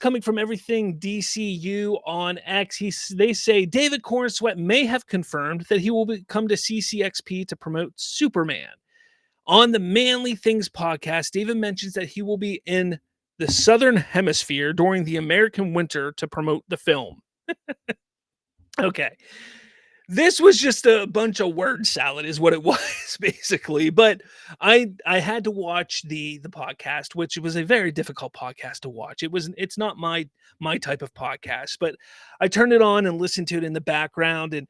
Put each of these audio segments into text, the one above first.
coming from Everything DCU on X. They say David Corenswet may have confirmed that he will come to CCXP to promote Superman. On the Manly Things podcast, David mentions that he will be in the Southern Hemisphere during the American winter to promote the film. Okay. This was just a bunch of word salad is what it was basically, but I had to watch the podcast, which was a very difficult podcast to watch. It's not my type of podcast, but I turned it on and listened to it in the background. And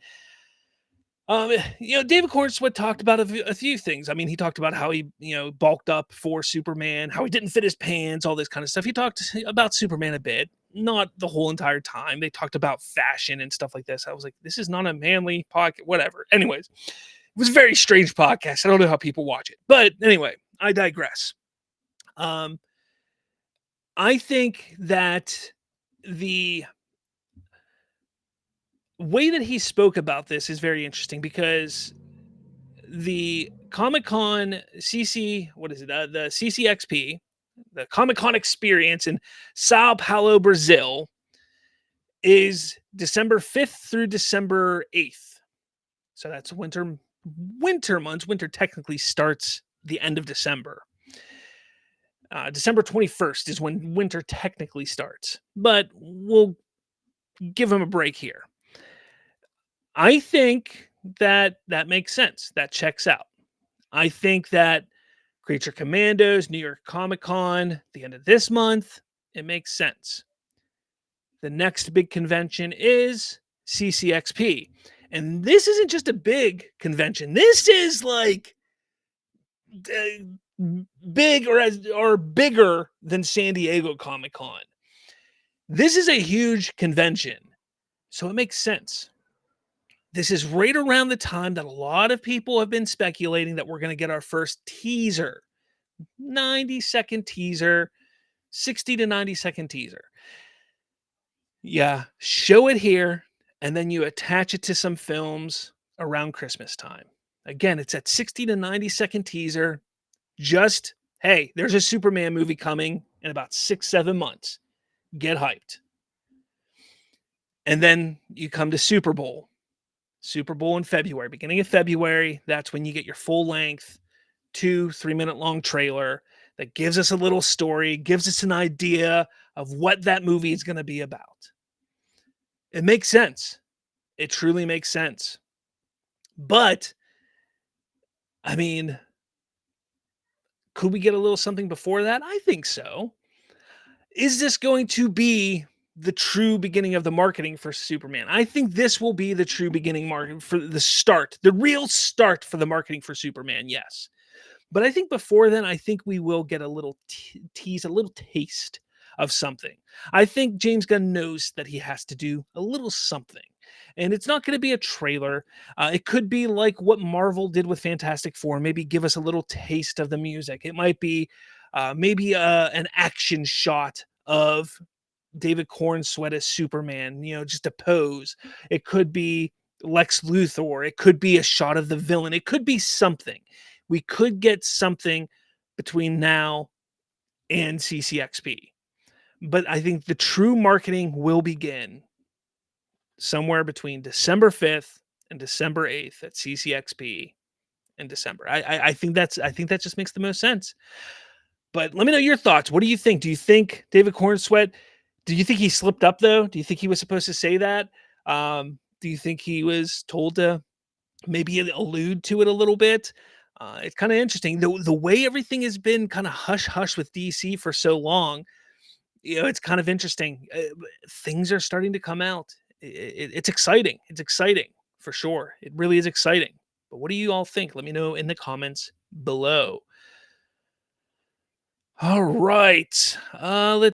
David Cornswet talked about a few things. I mean, he talked about how he, bulked up for Superman, how he didn't fit his pants, all this kind of stuff. He talked about Superman a bit, not the whole entire time. They talked about fashion and stuff like this. I was like, this is not a manly podcast, whatever. Anyways, it was a very strange podcast. I don't know how people watch it, but anyway, I digress. I think that the way that he spoke about this is very interesting because the Comic-Con the CCXP, the Comic-Con experience in Sao Paulo, Brazil is December 5th through December 8th. So that's winter months. Winter technically starts the end of December. December 21st is when winter technically starts, but we'll give him a break here. I think that makes sense. That checks out. I think that Creature Commandos, New York Comic-Con, the end of this month, it makes sense. The next big convention is CCXP. And this isn't just a big convention. This is like big or bigger than San Diego Comic-Con. This is a huge convention. So it makes sense. This is right around the time that a lot of people have been speculating that we're going to get our first teaser. 90-second teaser, 60 to 90-second teaser. Yeah, show it here, and then you attach it to some films around Christmas time. Again, it's that 60 to 90-second teaser. Just, hey, there's a Superman movie coming in about 6-7 months. Get hyped. And then you come to Super Bowl. Super Bowl in February, beginning of February. That's when you get your full length 2-3 minute long trailer that gives us a little story, gives us an idea of what that movie is going to be about. It makes sense. It truly makes sense. But, I mean, could we get a little something before that? I think so. Is this going to be the true beginning of the marketing for Superman? I think this will be the true beginning market for the start, the real start for the marketing for Superman. Yes. But I think before then, I think we will get a little tease, a little taste of something. I think James Gunn knows that he has to do a little something. And it's not going to be a trailer. It could be like what Marvel did with Fantastic Four, maybe give us a little taste of the music. It might be maybe an action shot of David Cornswet as Superman, just a pose. It could be Lex Luthor. It could be a shot of the villain. It could be something. We could get something between now and CCXP. But I think the true marketing will begin somewhere between December 5th and December 8th at CCXP in December. I think that just makes the most sense. But let me know your thoughts. What do you think? Do you think David Cornswet, do you think he slipped up though? Do you think he was supposed to say that? Do you think he was told to maybe allude to it a little bit? It's kind of interesting. The way everything has been kind of hush-hush with DC for so long, it's kind of interesting. Things are starting to come out. It's exciting. It's exciting for sure. It really is exciting. But what do you all think? Let me know in the comments below. All right. Let's